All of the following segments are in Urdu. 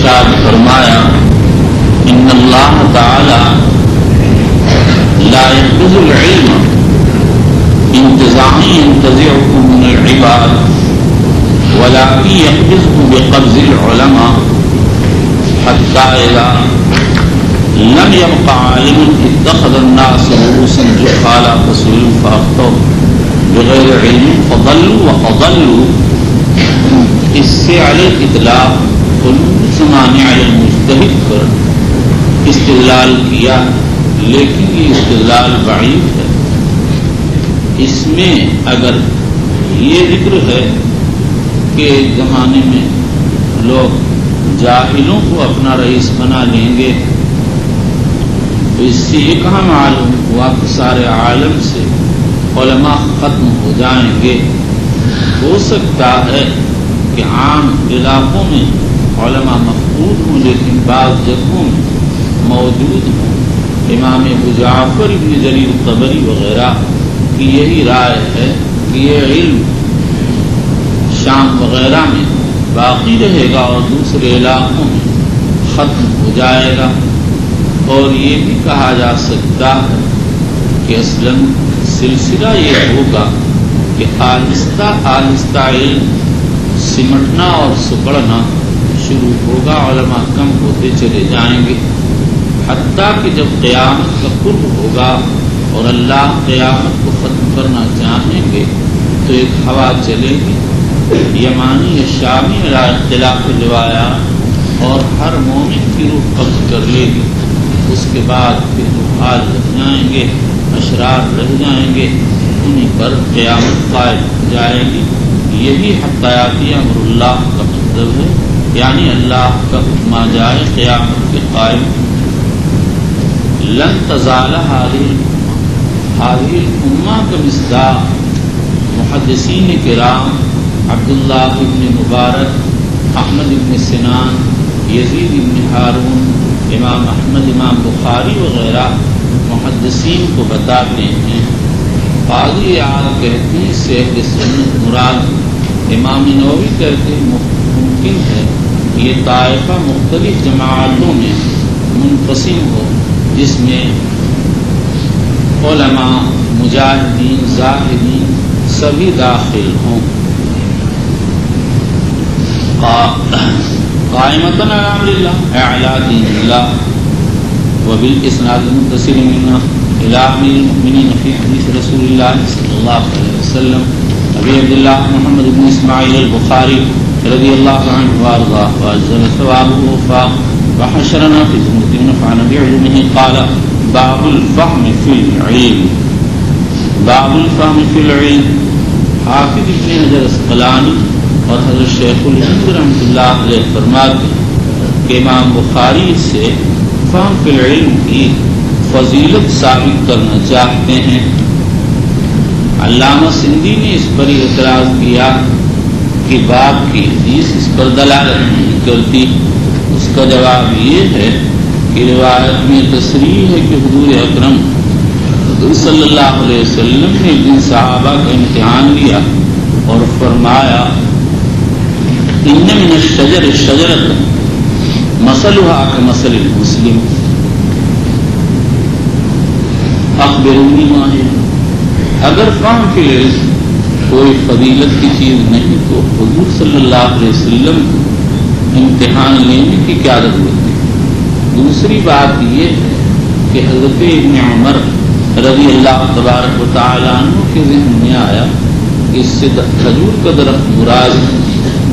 ارشاد فرمایا ان اللہ تعالی لا يقبض العلم انتزاعا ينتزعه من العباد ولكن يقبضه بقبض العلماء حتى إذا لم يبق عالم اتخذ الناس رؤوسا جهالا فسئلوا فأفتوا بغیر علم فضلوا وأضلوا. اس سے علی الاطلاق زمانے علی المجتہد پر استدلال کیا، لیکن یہ استدلال بعید ہے. اس میں اگر یہ ذکر ہے کہ زمانے میں لوگ جاہلوں کو اپنا رئیس بنا لیں گے، تو اس سے یہ کہاں معلوم ہوا کہ سارے عالم سے علماء ختم ہو جائیں گے؟ ہو سکتا ہے کہ عام علاقوں میں علماء مفقود ہوں، لیکن بعض جگہوں میں موجود ہوں. امام ابو جعفر ابن جریر طبری وغیرہ کی یہی رائے ہے کہ یہ علم شام وغیرہ میں باقی رہے گا اور دوسرے علاقوں میں ختم ہو جائے گا. اور یہ بھی کہا جا سکتا ہے کہ اصلاً سلسلہ یہ ہوگا کہ آہستہ آہستہ علم سمٹنا اور سکڑنا شروع ہوگا، علماء کم ہوتے چلے جائیں گے، حتیٰ کہ جب قیامت کا قرب ہوگا اور اللہ قیامت کو ختم کرنا چاہیں گے تو ایک ہوا چلے گی یمانی یا شامی اختلاف روایات اور ہر مومن کی روح قبض کر لے گی. اس کے بعد پھر حال رہ جائیں گے، اشرار رہ جائیں گے، انہیں پر قیامت قائم ہو جائے گی. یہی حقیقی امر اللہ کا مطلب ہے، یعنی اللہ کا حکم آ جائے قیامت کے قائم. لن تزال هذه الامہ کا مصداق محدثین کرام عبداللہ ابن مبارک، احمد ابن سنان، یزید ابن ہارون، امام احمد، امام بخاری وغیرہ محدثین کو بتاتے ہیں. قاضی اعظم کہتے ہیں سے سنت مراد. امام نووی کہتے ہیں ممکن ہے یہ طائفہ مختلف جماعتوں میں منقسم ہو، جس میں علماء، مجاہدین، زاہدین سبھی داخل ہوں. قائمۃ علی امر اللہ، اعلیٰ دین اللہ، وبالاسناد المتصل منا الى امیر المؤمنین فی حدیث رسول اللہ صلی اللہ علیہ وسلم ابی عبداللہ محمد بن اسماعیل البخاری رضی اللہ عنہ وارضاہ واجزل ثوابہ وفاق وحشرنا فی زمرة ونفعنا بعلمه. قال باب الفهم فی العلم. باب الفهم فی العلم. حافظ ابن حجر اسقلانی اور حضرت شیخ الہند رحمۃ اللہ علیہ فرماتے کہ امام بخاری سے فہم فی العلم کی فضیلت ثابت کرنا چاہتے ہیں. علامہ سندھی نے اس پر اعتراض کیا کہ باب کی حدیث اس پر دلالت نہیں کرتی. اس کا جواب یہ ہے کہ روایت میں تصریح ہے کہ حضور اکرم صلی اللہ علیہ وسلم نے ایک دن صحابہ کا امتحان لیا اور فرمایا ان من الشجر شجرۃ مثلها كمثل المسلم اخبرونی ما ہے. اگر فہم فی العلم کوئی فضیلت کی چیز نہیں تو حضور صلی اللہ علیہ وسلم امتحان لینے کی کیا ضرورت ہے؟ دوسری بات یہ ہے کہ حضرت ابن عمر رضی اللہ تبارک و تعالیٰ عنہ کے ذہن میں آیا کہ اس سے کھجور کا درخت مراد ہے،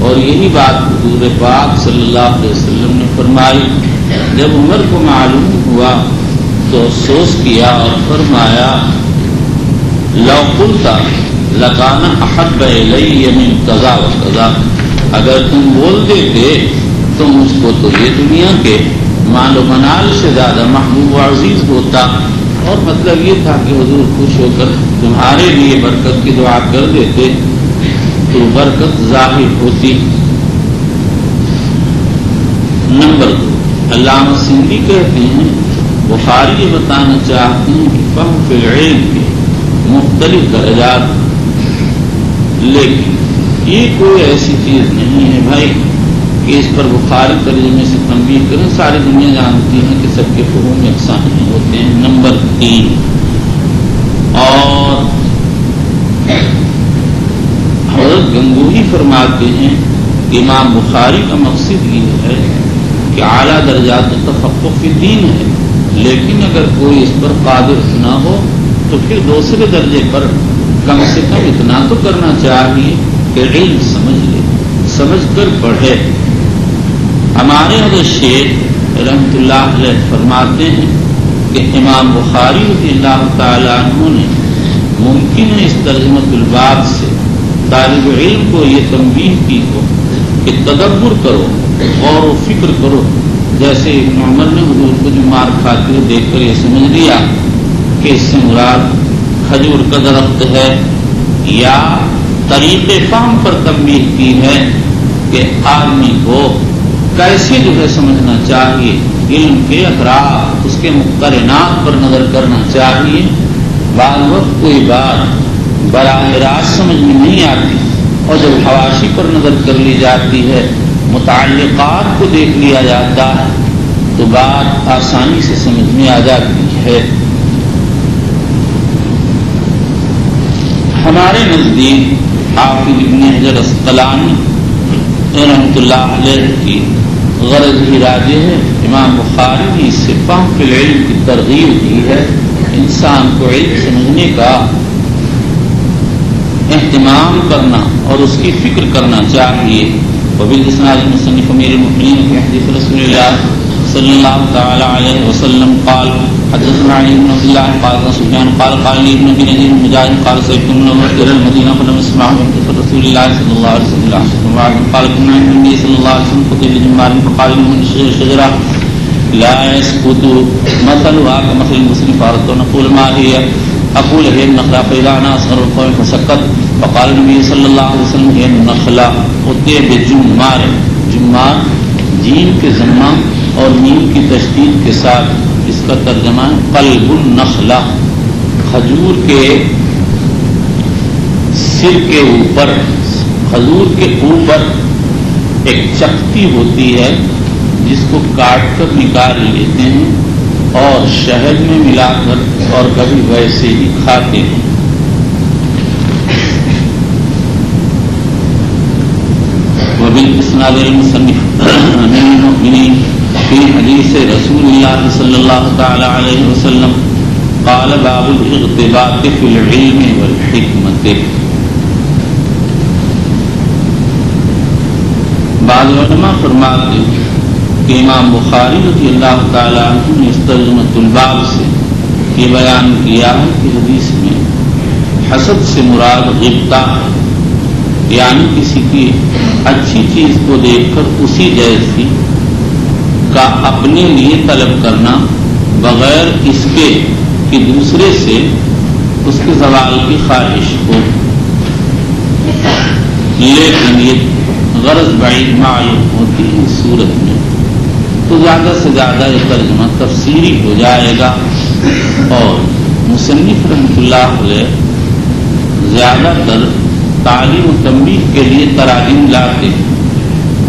اور یہی بات حضور پاک صلی اللہ علیہ وسلم نے فرمائی. جب عمر کو معلوم ہوا تو افسوس کیا اور فرمایا لو قلت لکان احب الی من قضا و قضا. اگر تم بول دیتے تو مجھ کو تو یہ دنیا کے مال و منال سے زیادہ محبوب و عزیز ہوتا. اور مطلب یہ تھا کہ حضور خوش ہو کر تمہارے لیے برکت کی دعا کر دیتے تو برکت ظاہر ہوتی. نمبر 2، علامہ سندھی کہتے ہیں بخاری یہ بتانا چاہتے ہیں کہ فہم فی العلم کے مختلف درجات، لیکن یہ کوئی ایسی چیز نہیں ہے بھائی کہ اس پر بخاری ترجمے سے تنبیہ کریں. ساری دنیا جانتی ہے کہ سب کے فہوم یکساں نہیں ہوتے ہیں. نمبر 3، اور حضرت گنگوہی فرماتے ہیں کہ امام بخاری کا مقصد یہ ہے کہ اعلیٰ درجات تفقہ فی دین ہے، لیکن اگر کوئی اس پر قادر نہ ہو تو پھر دوسرے درجے پر کم سے کم اتنا تو کرنا چاہیے کہ علم سمجھ لے، سمجھ کر پڑھے. ہمارے حضرت شیخ رحمۃ اللہ علیہ فرماتے ہیں کہ امام بخاری رضی اللہ تعالیٰ عنہ نے ممکن ہے اس ترجمۃ الباب سے طالب علم کو یہ تنبیہ کی ہو کہ تدبر کرو، غور و فکر کرو. جیسے ابن عمر نے حضور کو جو مار کھاتے ہوئے دیکھ کر یہ سمجھ لیا کہ اس سے مراد کھجور کا درخت ہے، یا طریق فہم پر تنبیہ کی ہے کہ آدمی کو کیسے جو ہے سمجھنا چاہیے، علم کے اثرات اس کے مقترنات پر نظر کرنا چاہیے. بعض وقت کوئی بات براہ راست سمجھ میں نہیں آتی، اور جب حواشی پر نظر کر لی جاتی ہے، متعلقات کو دیکھ لیا جاتا ہے، تو بات آسانی سے سمجھ میں آ جاتی ہے. ہمارے نزدیک حافظ ابن حجر اسقلانی رحمۃ اللہ علیہ کی غرض ہی راجح ہے. امام بخاری نے اس سے فہم فی العلم کی ترغیب دی ہے. انسان کو علم سمجھنے کا اہتمام کرنا اور اس کی فکر کرنا چاہیے. وبالاسناد المصنف امیر المؤمنین فی حدیث رسول اللہ صلی اللہ تعالی علیہ وسلم قال حدثنا علی بن عبد الله قال سفیان قال قال لي ابن ابي نجيب مجاهد قال سيدنا عمر الى المدينه فلم اسمع من رسول الله صلى الله عليه وسلم قال كنا عند النبي صلى الله عليه وسلم قتل جمار فقال من شجره لا يسقط مثلها كمثل المسلم فارت ونقول ما هي اقول هي النخله فاذا انا اصغر القوم فسكت فقال النبي صلى الله عليه وسلم هي النخله قتل بجمار. جمار جیم کے ضمہ اور میم کی تشدید کے ساتھ اس کا ترجمہ ہے قلب النخلہ. کھجور کے سر کے اوپر، کھجور کے اوپر ایک چکتی ہوتی ہے جس کو کاٹ کر نکال لیتے ہیں اور شہد میں ملا کر اور کبھی ویسے ہی کھاتے ہیں. وبالاسناد المصنف امیر المؤمنین فی حدیث رسول اللہ صلی اللہ تعالی علیہ وسلم قال باب الاغتباط فی العلم والحکمت. بعض علماء فرماتے ہیں کہ امام بخاری رضی اللہ تعالی عنہ نے اس ترجمۃ الباب سے یہ بیان کیا ہے کہ حدیث میں حسد سے مراد غبطہ ہے، یعنی کسی کی اچھی چیز کو دیکھ کر اسی جیسی کا اپنے لیے طلب کرنا بغیر اس کے کہ دوسرے سے اس کے زوال کی خواہش ہو. لیکن یہ غرض بعید معلوم ہوتی ہے اس صورت میں، تو زیادہ سے زیادہ یہ ترجمہ تفسیری ہو جائے گا. اور مصنف رحمۃ اللہ علیہ زیادہ تر تعلیم و تنبیہ کے لیے تراجم لاتے ہیں،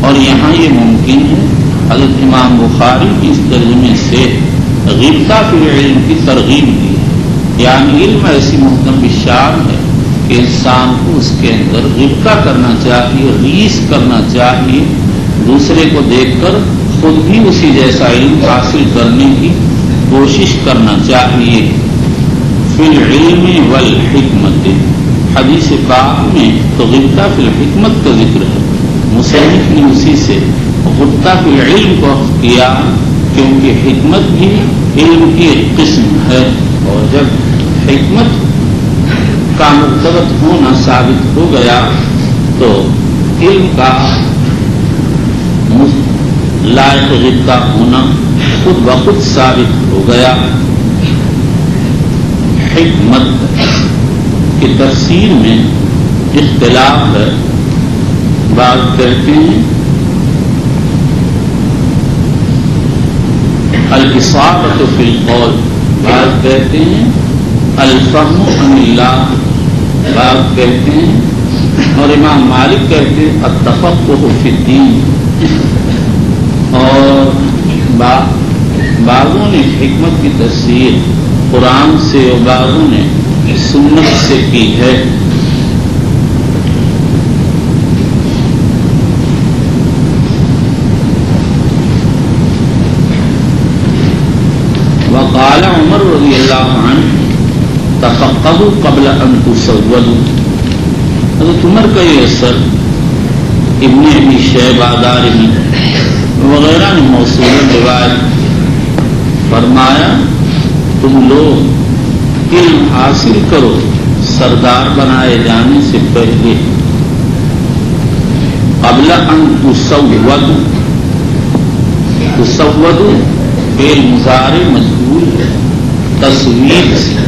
اور یہاں یہ ممکن ہے حضرت امام بخاری کی اس ترجمے سے غبطہ فی العلم کی ترغیب دی ہے. یعنی علم ایسی محکم شان ہے کہ انسان کو اس کے اندر غبطہ کرنا چاہیے، ریس کرنا چاہیے، دوسرے کو دیکھ کر خود بھی اسی جیسا علم حاصل کرنے کی کوشش کرنا چاہیے. فی العلم والحکمت، حدیث پاک میں تو غبطہ فی الحکمت کا ذکر ہے، مصنف نے اسی سے غبطہ فی العلم کو اخذ کیا، کیونکہ حکمت بھی علم کی ایک قسم ہے، اور جب حکمت کا مرتبط ہونا ثابت ہو گیا تو علم کا لائق غبطہ ہونا خود بخود ثابت ہو گیا. حکمت کی تفسیر میں اختلاف ہے. بعض کہتے ہیں الاصابۃ فی القول، بعض کہتے ہیں الفہم عن اللہ، بعض کہتے ہیں، اور امام مالک کہتے ہیں التفقہ فی الدین. اور بعضوں نے حکمت کی تفسیر قرآن سے اور بعضوں نے سنت سے کی ہے. وقال عمر رضی اللہ عنہ تفقهوا قبل ان تسودوا. حضرت عمر کا یہ اثر ابن ابی شیبہ دارمی وغیرہ نے موصول روایت فرمایا تم لوگ علم حاصل کرو سردار بنائے جانے سے پہلے. قبل ان تسودوا، تسودوا فعل مضارع مجهول ہے تصویر سے،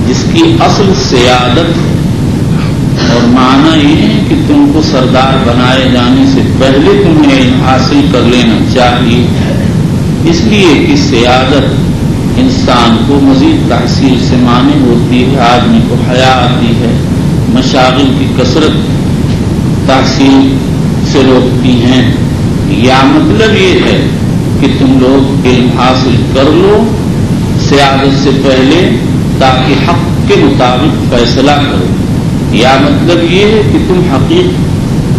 جس کی اصل سیادت اور معنی یہ ہے کہ تم کو سردار بنائے جانے سے پہلے تمہیں علم حاصل کر لینا چاہیے. اس لیے کہ سیادت انسان کو مزید تحصیل سے مانع ہوتی ہے، آدمی کو حیا آتی ہے، مشاغل کی کثرت تحصیل سے روکتی ہیں. یا مطلب یہ ہے کہ تم لوگ علم حاصل کر لو سیادت سے پہلے تاکہ حق کے مطابق فیصلہ کرو. یا مطلب یہ ہے کہ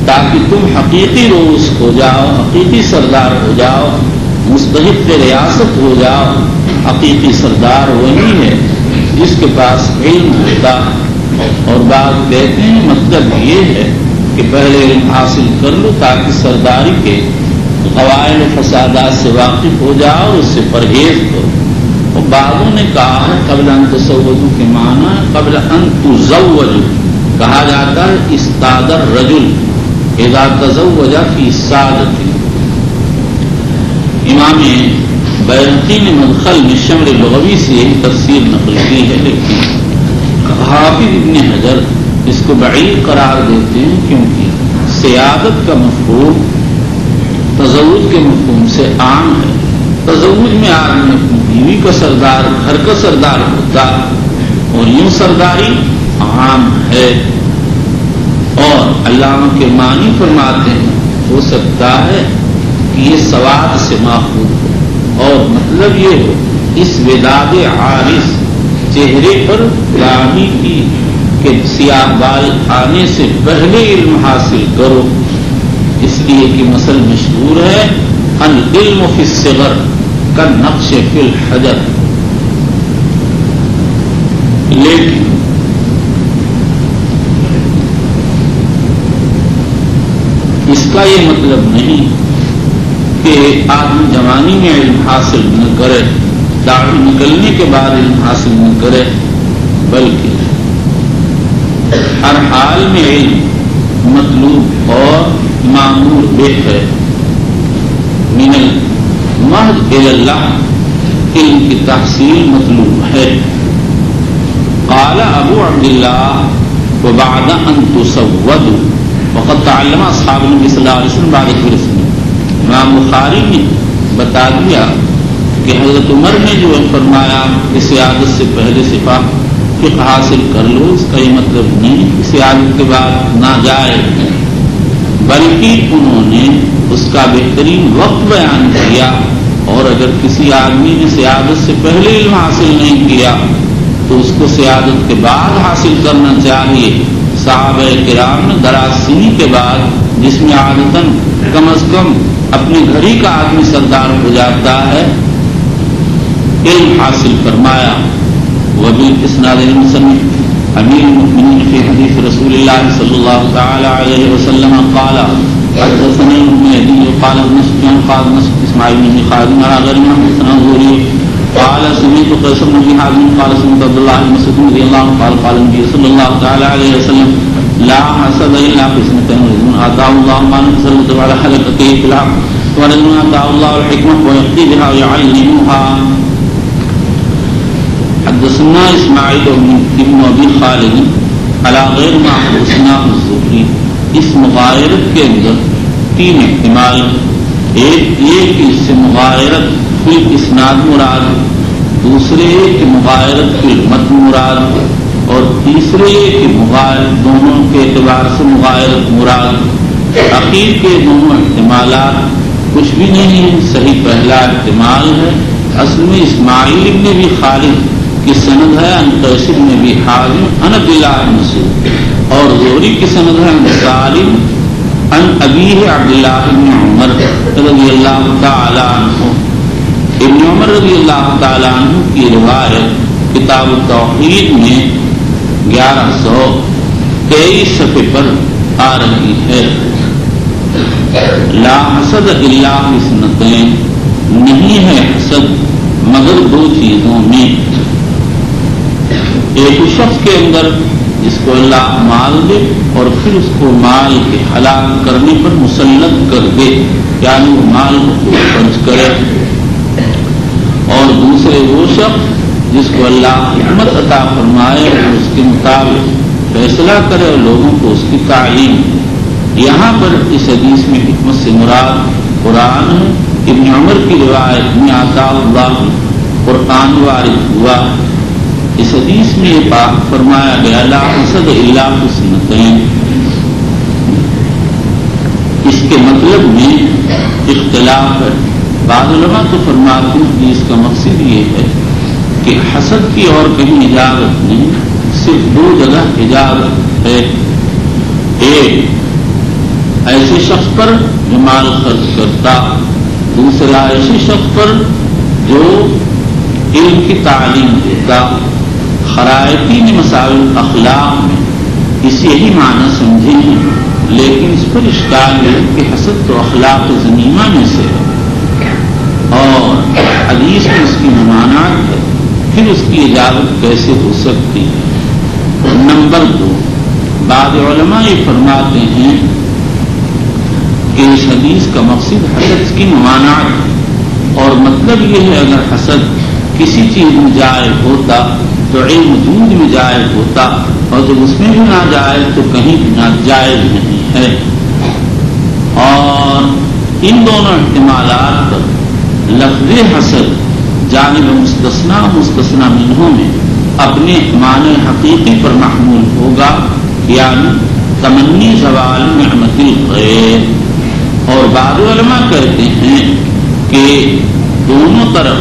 تاکہ تم حقیقی روس ہو جاؤ، حقیقی سردار ہو جاؤ، مستحق ریاست ہو جاؤ. حقیقی سردار وہی ہے جس کے پاس علم ہوتا. اور بات کہتے ہیں مطلب یہ ہے کہ پہلے علم حاصل کر لو تاکہ سرداری کے قواعد و فسادات سے واقف ہو جاؤ اور اس سے پرہیز کرو. اور بعضوں نے کہا ہے قبل ان تسودوا کے معنی قبل ان تزوجوا کہا جاتا ہے. استاد الرجل اذا تزوج فی سادتی. امام بیہقی نے مدخل میں شمر لغوی سے یہی تفسیر نقل کی ہے، لیکن حافظ ابن حجر اس کو بعید قرار دیتے ہیں کیونکہ سیادت کا مفہوم تزوج کے مفہوم سے عام ہے. تزوج میں آدمی اپنی بیوی کا سردار، گھر کا سردار ہوتا، اور یوں سرداری عام ہے. اور علامہ کے معنی فرماتے ہیں ہو سکتا ہے کہ یہ سواد سے ماخوذ ہو اور مطلب یہ ہو اس وداد عارض چہرے پر داڑھی کی کہ سیاہ بال آنے سے پہلے علم حاصل کرو. اس لیے کہ مثل مشہور ہے العلم فی الصغر کالنقش فی الحجر. لیکن اس کا یہ مطلب نہیں کہ آدمی جوانی میں علم حاصل نہ کرے، داڑھی نکلنے کے بعد علم حاصل نہ کرے، بلکہ ہر حال میں علم مطلوب اور معمول بے ہے. من المہد الی اللہ علم کی تحصیل مطلوب ہے. قال ابو عبداللہ وبعد ان تسودوا وقد تعلم اصحاب النبی صلی اللہ علیہ وسلم بعد رسول. امام بخاری نے بتا دیا کہ حضرت عمر نے جو فرمایا کہ سیادت سے پہلے فقہ حاصل کر لو، اس کا یہ مطلب نہیں کہ سیادت کے بعد نہ جائے، بلکہ انہوں نے اس کا بہترین وقت بیان کیا. اور اگر کسی آدمی نے سیادت سے پہلے علم حاصل نہیں کیا تو اس کو سیادت کے بعد حاصل کرنا چاہیے. صحابہ کرام نے دراز سنی کے بعد جس میں عادتاً کم از کم اپنے گھر ہی کا آدمی سردار ہو جاتا ہے علم حاصل فرمایا. وبالاسناد المسند امیر المؤمنین فی حدیث رسول اللہ صلی اللہ تعالی علیہ وسلم قال حدثنا ابن مهدي قال ابن سفيان قال اسماعيل بن خالد على غير محدثنا الزهري قال سمعت قيس بن ابي حازم قال سمعت عبد الله بن مسعود رضي الله عنه قال النبي صلى الله تعالى عليه وسلم لا حسد الا في سنتين ورجل اتاه الله ما نزلت على حلقته في العقل ورجل اتاه الله الحكمه ويقضي بها ويعلمها. حدثنا اسماعیل بن ابی خالد على غیر ما حدثنا الزهري. اس مغایرت کے اندر تین احتمال. ایک یہ کہ اس سے مغایرت فی اسناد مراد، دوسرے یہ کہ مغایرت فی متن مراد، اور تیسرے یہ کہ مغایرت دونوں کے اعتبار سے مغایرت مراد. عقیل کے دونوں احتمالات کچھ بھی نہیں ہے، صحیح پہلا احتمال ہے، اصل میں اسماعیل ابن ابی خالد کی سند ہے عن قیس بن ابی حازم عن عبداللہ بن مسعود، اور زہری کی سند ہے عن سالم عن ابیہ عبداللہ بن عمر رضی اللہ تعالی عنہ۔ ابن عمر رضی اللہ تعالی عنہ کی روایت کتاب التوحید میں 1123 صفحے پر آ رہی ہے۔ لا حسد الا فی اثنتین، نہیں ہے حسد مگر دو چیزوں میں، ایک شخص کے اندر جس کو اللہ مال دے اور پھر اس کو مال کے ہلاک کرنے پر مسلط کر دے، یعنی وہ مال کو خرچ کرے، اور دوسرے وہ شخص جس کو اللہ حکمت عطا فرمائے اور اس کے مطابق فیصلہ کرے اور لوگوں کو اس کی تعلیم۔ یہاں پر اس حدیث میں حکمت سے مراد قرآن ہے۔ ابن عمر کی روایت میں آتا اللہ قرآن وارد ہوا، اس حدیث میں یہ بات فرمایا گیا لا حسد الا فی اثنتین۔ اس کے مطلب میں اختلاف ہے، بعض علماء تو فرماتے ہیں کہ اس کا مقصد یہ ہے کہ حسد کی اور کہیں اجازت نہیں، صرف دو جگہ اجازت ہے، ایک ایسے شخص پر جو مال خرچ کرتا، دوسرا ایسے شخص پر جو علم کی تعلیم دیتا۔ خرائطین مسائل اخلاق میں اس یہی معنی سمجھے ہیں، لیکن اس پر اشکال ہے کہ حسد تو اخلاق ذمیمہ میں سے ہے اور حدیث میں اس کی ممانعت ہے، پھر اس کی اجازت کیسے ہو سکتی ہے؟ نمبر 2، بعض علماء یہ فرماتے ہیں کہ اس حدیث کا مقصد حسد کی ممانعت ہے، اور مطلب یہ ہے اگر حسد کسی چیز میں جائز ہوتا تو علم وجود میں جائز ہوتا، اور جب اس میں بھی ناجائز تو کہیں بھی ناجائز نہیں ہے۔ اور ان دونوں احتمالات پر لفظ حسد جانب مستثنیٰ مستثنیٰ منہ میں اپنے معنی حقیقی پر محمول ہوگا، یعنی تمنی زوال نعمت الغیر۔ اور بعض علماء کہتے ہیں کہ دونوں طرف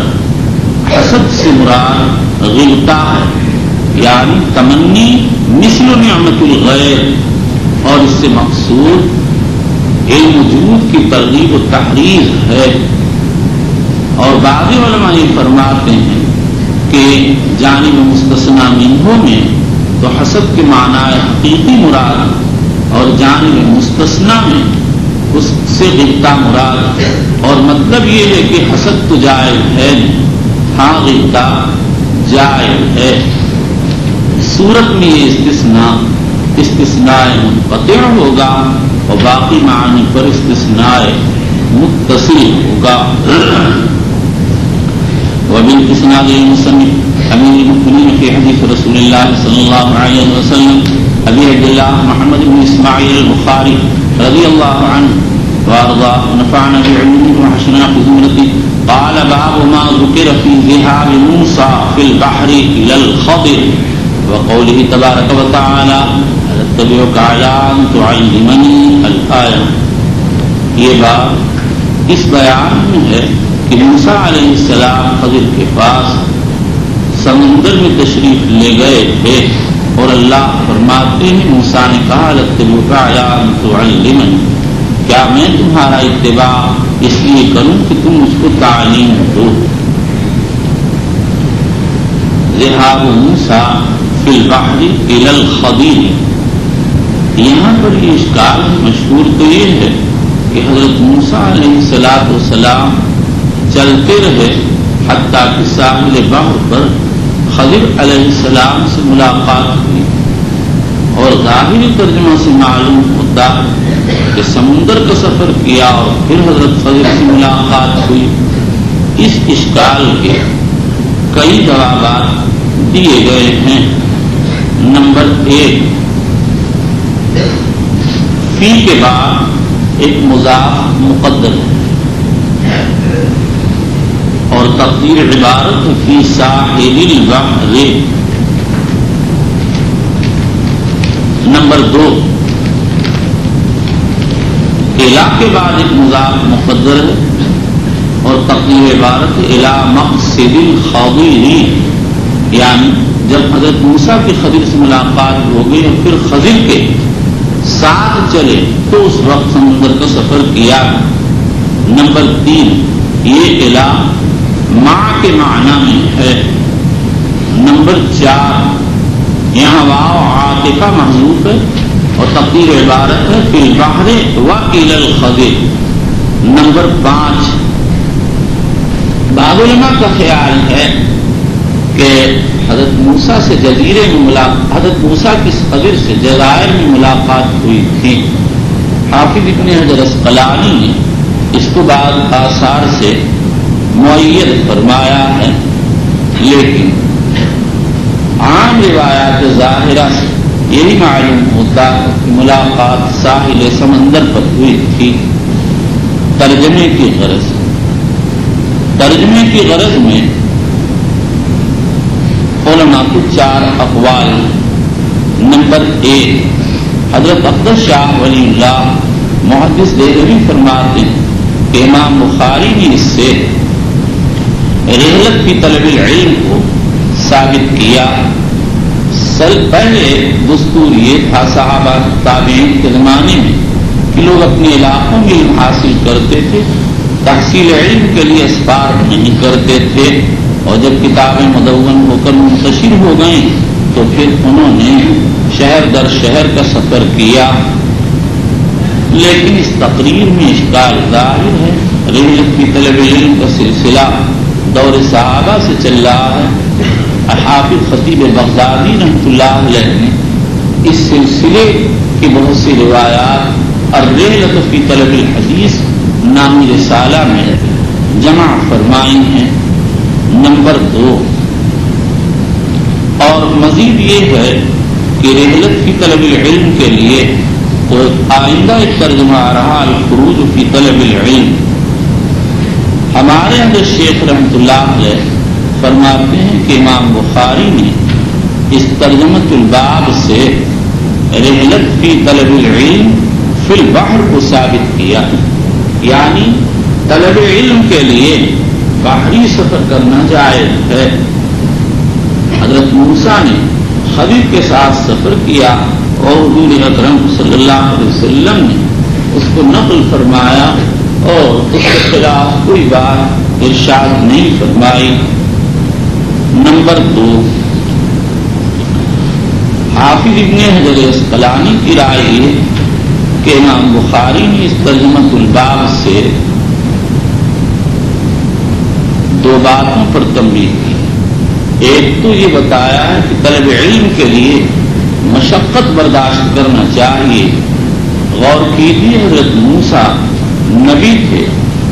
حسد سے مراد غلطہ ہے، یعنی تمنی مثل نعمت الغیر، اور اس سے مقصود علم وجود کی ترغیب و تحریر ہے۔ اور بعض علماء یہ فرماتے ہیں کہ جانب مستثنیٰ منہ میں تو حسد کے معنی حقیقی مراد، اور جانب مستثنیٰ میں اس سے غلطہ مراد، اور مطلب یہ ہے کہ حسد تو جائز ہے نہیں، ہاں غلطہ جائز ہے۔ صورت میں یہ استثناء منقطع ہوگا اور باقی معنی پر استثناء متصل ہوگا۔ وبالاسناد المصنف امیر المؤمنین فی حدیث رسول اللہ صلی اللہ علیہ وسلم ابی عبداللہ محمد بن اسماعیل البخاری رضی اللہ عنہ وارضاه ونفعنا بعلمه وحسنا بزمرته قال باب ما ذكر في ذهاب موسى في البحر الى الخضر وقوله تبارك وتعالى هل اتبعك على ان تعلمني الآية۔ یہ باب اس بیان میں ہے کہ موسیٰ علیہ السلام خضر کے پاس سمندر میں تشریف لے گئے تھے، اور اللہ فرماتے ہیں موسیٰ نے کہا هل اتبعك على ان تعلمني، کیا میں تمہارا اتباع اس لیے کروں کہ تم مجھ کو تعلیم دو۔ ذهاب موسیٰ فی البحر الی الخضر، یہاں پر یہ اشکال مشہور تو یہ ہے کہ حضرت موسیٰ علیہ السلام چلتے رہے حتیٰ کہ ساحل بحر پر خضر علیہ السلام سے ملاقات ہوئی، اور ظاہری ترجمہ سے معلوم ہوتا کہ سمندر کا سفر کیا اور پھر حضرت خضر سے ملاقات ہوئی۔ اس اشکال کے کئی جوابات دیے گئے ہیں۔ نمبر 1، فی کے بعد ایک مضاف مقدر ہے اور تقدیر عبارت فی ساحل البحر۔ نمبر 2، الا کے بعد ایک مضاف مقدر ہے اور تقدیر عبارت الا مقصد الخضر، یعنی جب حضرت موسیٰ کی خضر سے ملاقات ہو گئی اور پھر خضر کے ساتھ چلے تو اس وقت سمندر کا سفر کیا۔ نمبر 3 یہ الا ماں کے معنی میں ہے۔ نمبر 4 یہاں واو عاطفہ محذوف ہے اور تقدیر عبارت ہے فی البحر وإلی الخضر۔ نمبر 5 بعض علماء کا خیال ہے کہ حضرت موسیٰ سے جزیرے میں حضرت موسیٰ کی خضر سے جزائر میں ملاقات ہوئی تھی۔ حافظ ابن حجر اسقلانی نے اس کو بعض آثار سے مؤید فرمایا ہے، لیکن عام روایات ظاہرہ سے یہی معلوم ہوتا ہے کہ ملاقات ساحل سمندر پر ہوئی تھی۔ ترجمے کی غرض میں علماء کو 4 اقوال۔ نمبر 1 حضرت اقدس شاہ ولی اللہ محدث دہلوی فرماتے ہیں کہ امام بخاری نے اس سے رحلت فی طلب العلم کو ثابت کیا۔ پہلے دستور یہ تھا صحابہ تابعین کے زمانے میں کہ لوگ اپنے علاقوں میں علم حاصل کرتے تھے، تحصیل علم کے لیے اسفار نہیں کرتے تھے، اور جب کتابیں مدون ہو کر منتشر ہو گئیں تو پھر انہوں نے شہر در شہر کا سفر کیا۔ لیکن اس تقریر میں اشکال ظاہر ہے۔ رحلت فی طلب العلم کا سلسلہ دور صحابہ سے چل رہا ہے۔ حافظ خطیب بغدادی رحمۃ اللہ علیہ نے اس سلسلے کی بہت سی روایات الرحلۃ فی طلب الحدیث نامی رسالہ میں جمع فرمائی ہیں۔ نمبر 2 اور مزید یہ ہے کہ رحلت فی طلب العلم کے لیے تو آئندہ ایک ترجمہ آ رہا الخروج فی طلب العلم۔ ہمارے اندر شیخ رحمۃ اللہ علیہ فرماتے ہیں کہ امام بخاری نے اس ترجمۃ الباب سے رحلت فی طلب العلم فی البحر کو ثابت کیا، یعنی طلب علم کے لیے بحری سفر کرنا جائز ہے۔ حضرت موسیٰ نے خضر کے ساتھ سفر کیا اور حضور اکرم صلی اللہ علیہ وسلم نے اس کو نقل فرمایا اور اس کے خلاف کوئی بات ارشاد نہیں فرمائی۔ نمبر 2 حافظ ابن حجر اسقلانی کی رائے یہ کہ امام بخاری نے اس ترجمۃ الباب سے 2 باتوں پر تنبیہ کی۔ ایک تو یہ بتایا ہے کہ طلب علم کے لیے مشقت برداشت کرنا چاہیے۔ غور کیجیے حضرت موسیٰ نبی تھے،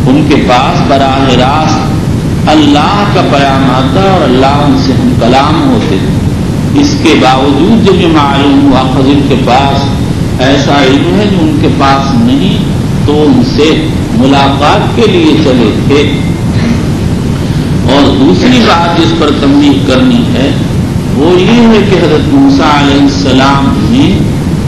ان کے پاس براہ راست اللہ کا پیام آتا اور اللہ ان سے ہم کلام ہوتے تھے۔ اس کے باوجود جب یہ معلوم ہوا خضر کے پاس ایسا علم ہے جو ان کے پاس نہیں، تو ان سے ملاقات کے لیے چلے تھے۔ اور دوسری بات جس پر تنبیہ کرنی ہے وہ یہ ہے کہ حضرت موسیٰ علیہ السلام نے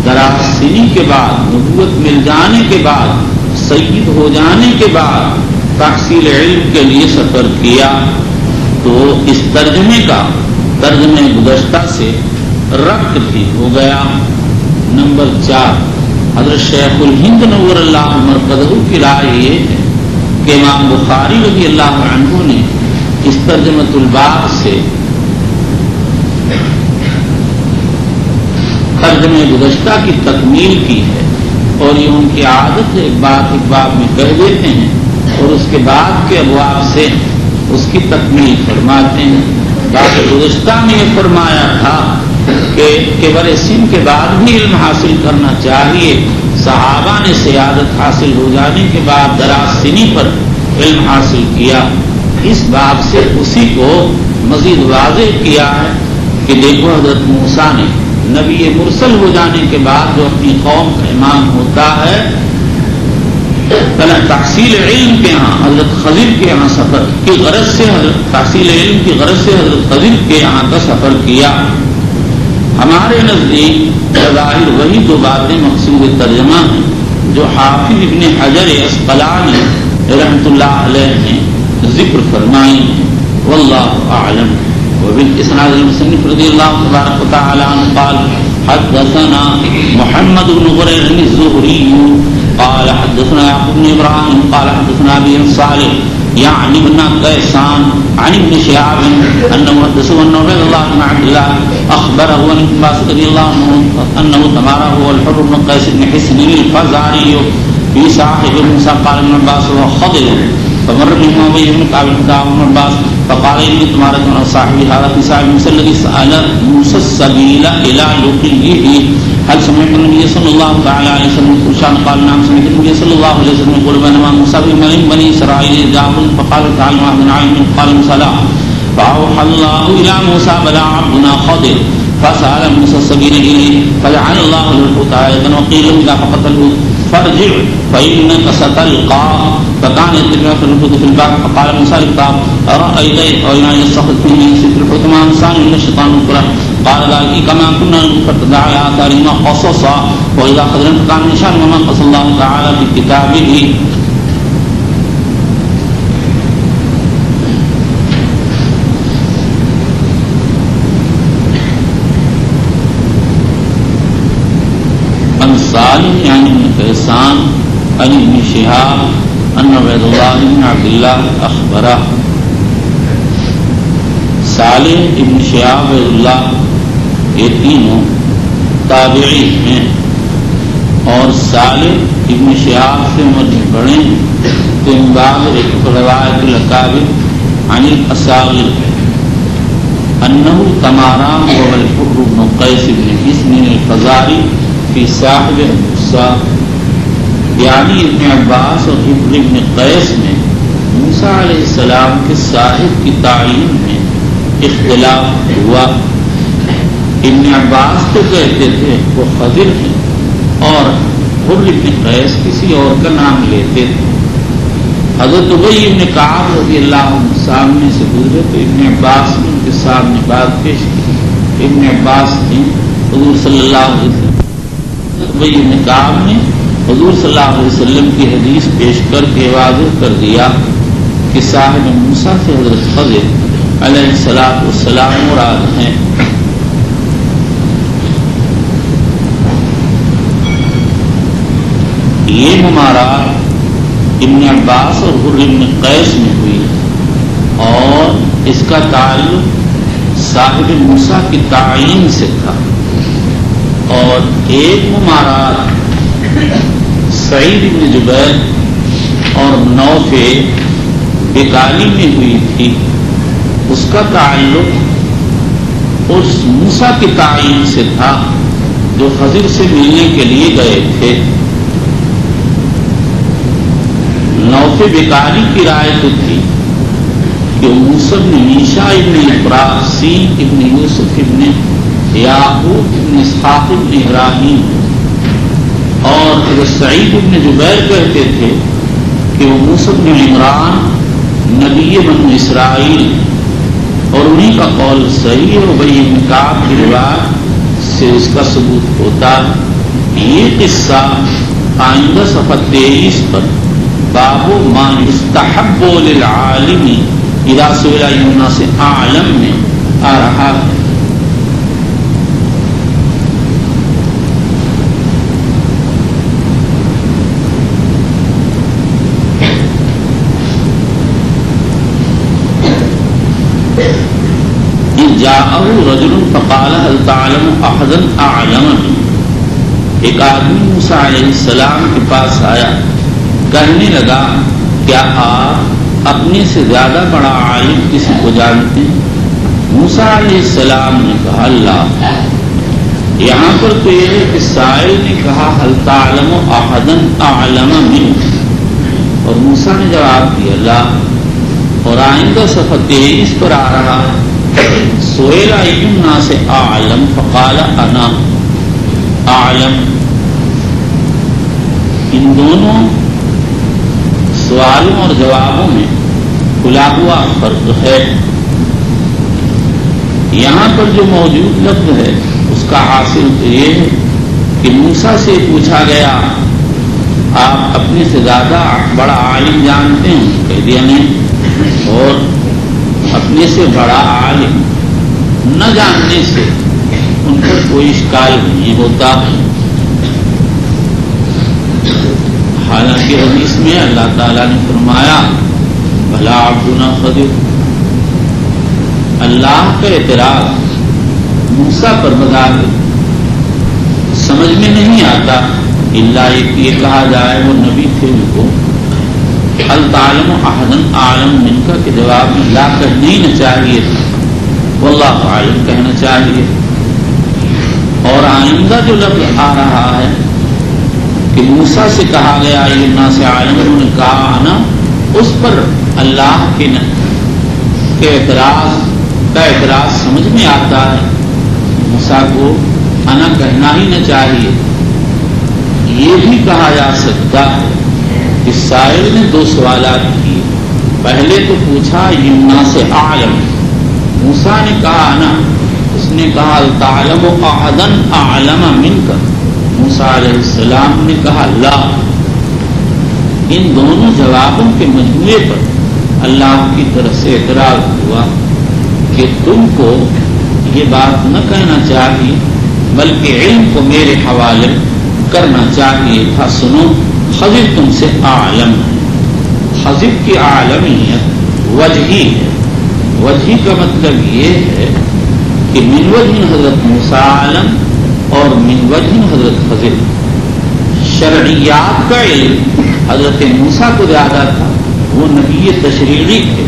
دراز سنی کے بعد، نبوت مل جانے کے بعد، سید ہو جانے کے بعد تحصیل علم کے لیے سفر کیا، تو اس ترجمے کا ترجمے گزشتہ سے ربط بھی ہو گیا۔ نمبر 4 حضرت شیخ الہند نور اللہ مرقدہ کی رائے یہ ہے کہ امام بخاری رضی اللہ عنہ نے اس ترجمۃ الباب سے ترجمے گزشتہ کی تکمیل کی ہے، اور یہ ان کی عادت ہے، ایک بات میں کہہ دیتے ہیں اور اس کے بعد کے ابواب سے اس کی تکمیل فرماتے ہیں۔ بات گزشتہ میں یہ فرمایا تھا کہ کبر سن کے بعد بھی علم حاصل کرنا چاہیے۔ صحابہ نے سیادت حاصل ہو جانے کے بعد دراز سنی پر علم حاصل کیا۔ اس باب سے اسی کو مزید واضح کیا ہے کہ دیکھو حضرت موسیٰ نے نبی مرسل ہو جانے کے بعد جو اپنی قوم کا امام ہوتا ہے، تحصیل علم کے یہاں حضرت خضر کے یہاں سفر کی غرض سے تحصیل علم کی غرض سے حضرت خضر کے یہاں کا سفر کیا۔ ہمارے نزدیک بظاہر وہی 2 باتیں مقصود ترجمہ ہیں، جو حافظ ابن حجر اسقلانی رحمۃ اللہ علیہ نے ذکر فرمائی واللہ اعلم. وبالاسناد المصنف رضی اللہ تبارک وتعالی عنہ قال حدثنا محمد بن غرير الزهري قال حدثنا يعقوب بن ابراهيم قال حدثنا ابي صالح يعني ابن كيسان عن ابن شهاب انه حدثه ان عبد الله بن عبد الله اخبره عن ابن عباس رضي الله عنه انه تماره هو الحر بن قيس بن حسن الفزاري في صاحب موسى قال ابن عباس وهو خضر فمر بهم ابي بن كعب بن عباس فقال اني تمارت عن صاحبي هذا في صاحب موسى الذي سال موسى السبيل الى لقيه هل سمعت النبي صلى الله تعالى عليه وسلم قال قال نعم سمعت النبي صلى الله عليه وسلم يقول بينما موسى بني اسرائيل جاءوا فقال تعالى عبد عين قال موسى لا فاوحى الله الى موسى بلى عبدنا خضر فسال موسى السبيل اليه فجعل الله له الحوت آية وقيل له اذا فقدت الحوت فارجع فانك ستلقى فكان يتبع في الحوت في البحر فقال موسى للكتاب ارايت اين يستخرج فيه ستر الحوت مع انسان من الشيطان الكره قال ذلك كما كنا فتدعى على آثارهما قصصا وإذا خذنا فكان نشان وما قص الله تعالى في كتابه. عن صالح يعني ابن كيسان عن ابن شهاب أن عبد الله بن عبد الله أخبره. صالح ابن شهاب اللہ یہ تینوں تابعی ہیں اور صالح ابن شہاب سے مرجع پڑھے تو ان باب روایت الاکابر عن الاصاغر انه تمارا هو الحر بن قيس بن حسن الفزاري في صاحب موسى. یعنی ابن عباس اور حبر ابن قیس میں موسیٰ علیہ السلام کے صاحب کی تعین میں اختلاف ہوا. ابن عباس تو کہتے تھے وہ خضر ہیں اور حر ابن قیس کسی اور کا نام لیتے تھے. حضرت ابی ابن کعب رضی اللہ عنہ سامنے سے گزرے تو ابن عباس نے ان کے سامنے بات پیش کی. ابن عباس نے حضور صلی اللہ علیہ وسلم ابی ابن کعب نے حضور صلی اللہ علیہ وسلم کی حدیث پیش کر کے واضح کر دیا کہ صاحب موسیٰ سے حضرت خضر علیہ السلام مراد ہیں. یہ ممارات ابن عباس اور حر ابن قیس میں ہوئی اور اس کا تعلق صاحب موسیٰ کی تعین سے تھا. اور ایک ممارات سعید بن جبیر اور نوفع بکالی میں ہوئی تھی، اس کا تعلق اس موسیٰ کی تعین سے تھا جو خضر سے ملنے کے لیے گئے تھے. نوفع بکالی کی رائے تو تھی کہ موسیٰ بن میشا ابن ابراہیم ابن یوسف ابن یعقوب ابن اسحاق ابن ابراہیم، اور سعید ابن جبیر کہتے تھے کہ وہ موسیٰ بن عمران نبی بنو اسرائیل، اور انہیں کا قول صحیح ہے. ابی بن کعب کی روایت سے اس کا ثبوت ہوتا ہے. یہ قصہ آئندہ صفحہ 23 پر باب ما یستحب للعالم اذا سئل ای الناس اعلم میں آ رہا ہے. جاءه رجل فقال هل تعلم احدا اعلم منه. ایک آدمی موسیٰ علیہ السلام کے پاس آیا، کہنے لگا کیا آپ اپنے سے زیادہ بڑا عالم کسی کو جانتے ہیں؟ موسیٰ علیہ السلام نے کہا لا. یہاں پر تو یہ ہے کہ سائل نے کہا هل تعلم احدا اعلم منه، اور موسیٰ نے جواب دیا لا. اور آئندہ صفحہ 23 پر آ رہا ہے سئل ای الناس اعلم فقال انا اعلم. ان دونوں سوالوں اور جوابوں میں کھلا ہوا فرق ہے. یہاں پر جو موجود لفظ ہے اس کا حاصل تو یہ ہے کہ موسیٰ سے پوچھا گیا آپ اپنے سے زیادہ بڑا عالم جانتے ہیں؟ کہہ دیا نہیں. اور اپنے سے بڑا عالم نہ جاننے سے ان پر کوئی اشکال نہیں ہوتا. حالانکہ حدیث میں اللہ تعالیٰ نے فرمایا بھلا عبدنا خضر. اللہ کا اعتراض موسیٰ پر بظاہر سمجھ میں نہیں آتا الا یہ کہا جائے وہ نبی تھے ان کو هل تعلم احدا اعلم منك کے جواب میں لا کہنا ہی نہ چاہیے تھا، واللہ عالم کہنا چاہیے. اور آئندہ جو لفظ آ رہا ہے کہ موسیٰ سے کہا گیا اینا سے عالم، انہوں نے کہا انا، اس پر اللہ کے اعتراض سمجھ میں آتا ہے. موسیٰ کو انا کہنا ہی نہ چاہیے. یہ بھی کہا جا سکتا ہے کہ سائل نے دو سوالات کیے. پہلے تو پوچھا یمنا سے عالم، موسیٰ نے کہا انا، اس نے کہا تعلم احدا اعلم منک، موسیٰ علیہ السلام نے کہا لا. ان دونوں جوابوں کے مجموعے پر اللہ کی طرف سے اعتراض ہوا کہ تم کو یہ بات نہ کہنا چاہیے بلکہ علم کو میرے حوالے کرنا چاہیے تھا. سنو، خضر تم سے عالم ہے. خضر کی عالمیت وجہی ہے. وجہی کا مطلب یہ ہے کہ من وجہ حضرت موسیٰ عالم اور من وجہ حضرت خضر. شرعیات کا علم حضرت موسیٰ کو زیادہ تھا، وہ نبی تشریعی تھے.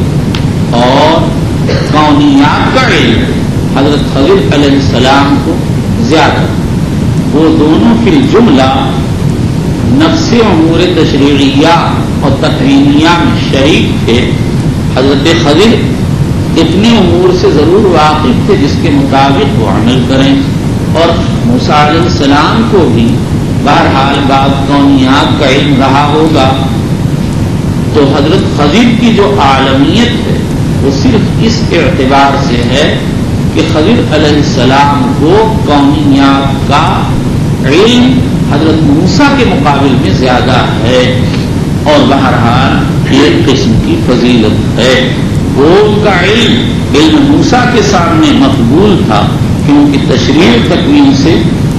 اور کونیات کا علم حضرت خضر علیہ السلام کو زیادہ. وہ دونوں فی الجملہ نفس امور تشریعیہ اور تکوینیہ میں شریک تھے. حضرت خضر اتنے امور سے ضرور واقف تھے جس کے مطابق وہ عمل کریں، اور موسیٰ علیہ السلام کو بھی بہرحال بعض کونیات کا علم رہا ہوگا. تو حضرت خضر کی جو عالمیت ہے وہ صرف اس اعتبار سے ہے کہ خضر علیہ السلام کو کونیات کا علم حضرت موسیٰ کے مقابل میں زیادہ ہے. اور بہرحال ایک قسم کی فضیلت ہے. وہ ان کا علم موسیٰ کے سامنے مقبول تھا کیونکہ تشریع تکوین سے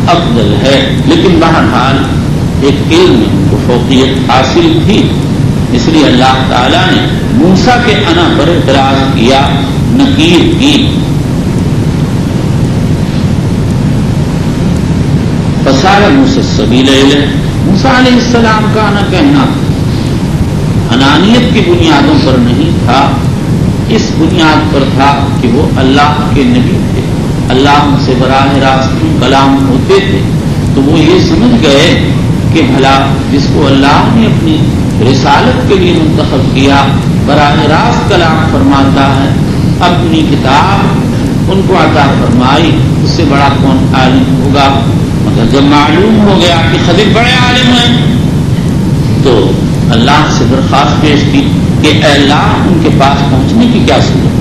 افضل ہے، لیکن بہرحال ایک علم کو فوقیت حاصل تھی. اس لیے اللہ تعالیٰ نے موسیٰ کے انا پر اعتراض کیا، نکیر کی. فسار موسیٰ السبیل الیہ، موسیٰ علیہ السلام کا انا کہنا انانیت کی بنیادوں پر نہیں تھا، اس بنیاد پر تھا کہ وہ اللہ کے نبی تھے، اللہ سے براہ راست کلام ہوتے تھے. تو وہ یہ سمجھ گئے کہ بھلا جس کو اللہ نے اپنی رسالت کے لیے منتخب کیا براہ راست کلام فرماتا ہے، اپنی کتاب ان کو عطا فرمائی، اس سے بڑا کون عالم ہوگا. مگر جب معلوم ہو گیا کہ خضر بڑے عالم ہیں تو اللہ سے درخواست پیش کی کہ اے اللہ ان کے پاس پہنچنے کی کیا صورت.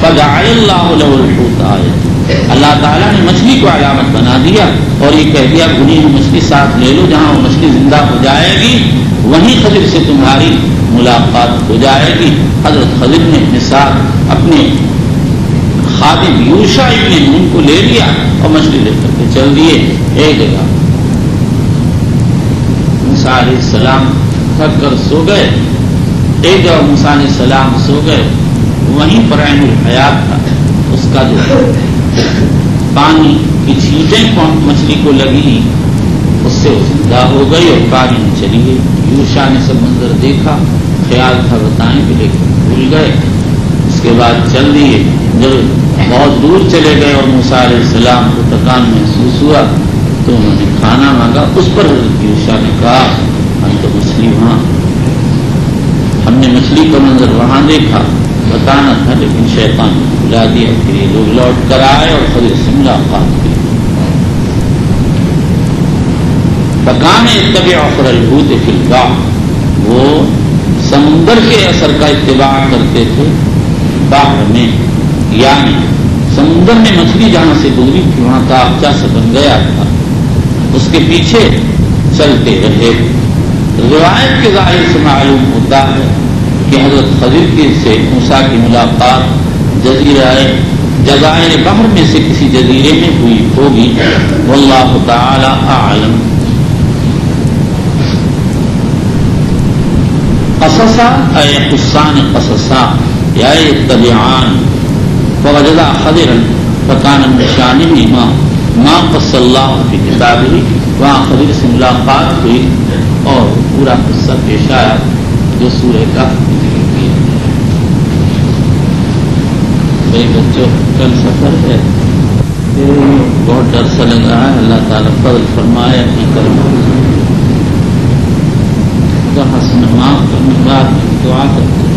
فجعل اللہ له الحوت آیۃ، اللہ تعالیٰ نے مچھلی کو علامت بنا دیا اور یہ کہہ دیا بھنی ہوئی مچھلی ساتھ لے لو، جہاں وہ مچھلی زندہ ہو جائے گی وہیں خضر سے تمہاری ملاقات ہو جائے گی. حضرت خضر نے اپنے ساتھ اپنے خادم یوشع ابن نون کو لے لیا اور مچھلی لے کر کے چل دیے ایک جگہ. موسیٰ علیہ السلام تھک کر سو گئے، ایک جگہ موسیٰ علیہ السلام سو گئے، وہیں پر عین الحیات تھا، اس کا جو پانی کی چھینٹیں مچھلی کو لگی اس سے وہ زندہ ہو گئی اور پانی میں چلی گئی. یوشع نے سب منظر دیکھا، خیال تھا بتائیں کہ لیکن بھول گئے. اس کے بعد چل دیے. جب بہت دور چلے گئے اور موسیٰ علیہ السلام کو تکان محسوس ہوا تو انہوں نے کھانا مانگا. اس پر حضرت یوشع نے کہا ہم تو مچھلی وہاں، ہم نے مچھلی کا منظر وہاں دیکھا، بتانا تھا لیکن شیطان نے بلا دیا. پھر یہ لوگ لوٹ کر آئے اور خضر سے ملاقات کی. فکان یتبع اثر الحوت فی البحر، وہ سمندر کے اثر کا اتباع کرتے تھے بحر میں، یعنی سمندر میں مچھلی جہاں سے گزری تھی وہاں تاخچہ سے بن گیا تھا، اس کے پیچھے چلتے رہے. روایت کے ظاہر سے معلوم ہوتا ہے کہ حضرت خضر کے سے موسیٰ کی ملاقات جزائر بحر میں سے کسی جزیرے میں ہوئی ہوگی، واللہ تعالی اعلم۔ قصصا اے قصان قصصا یا یتبعان فوجدا خضرا فکان من شانہما ما قص اللہ فی کتابہ، وہاں خضر سے ملاقات ہوئی اور پورا قصہ پیش آیا جو سورہ کہف میں ذکر کیا۔ میرے بچوں کل سفر ہے، بہت ڈر سا لگ رہا ہے، اللہ تعالیٰ فضل فرمائے اپنے کرم کہاں سے معاف کرنے بعد میں دعا کرتے ہیں۔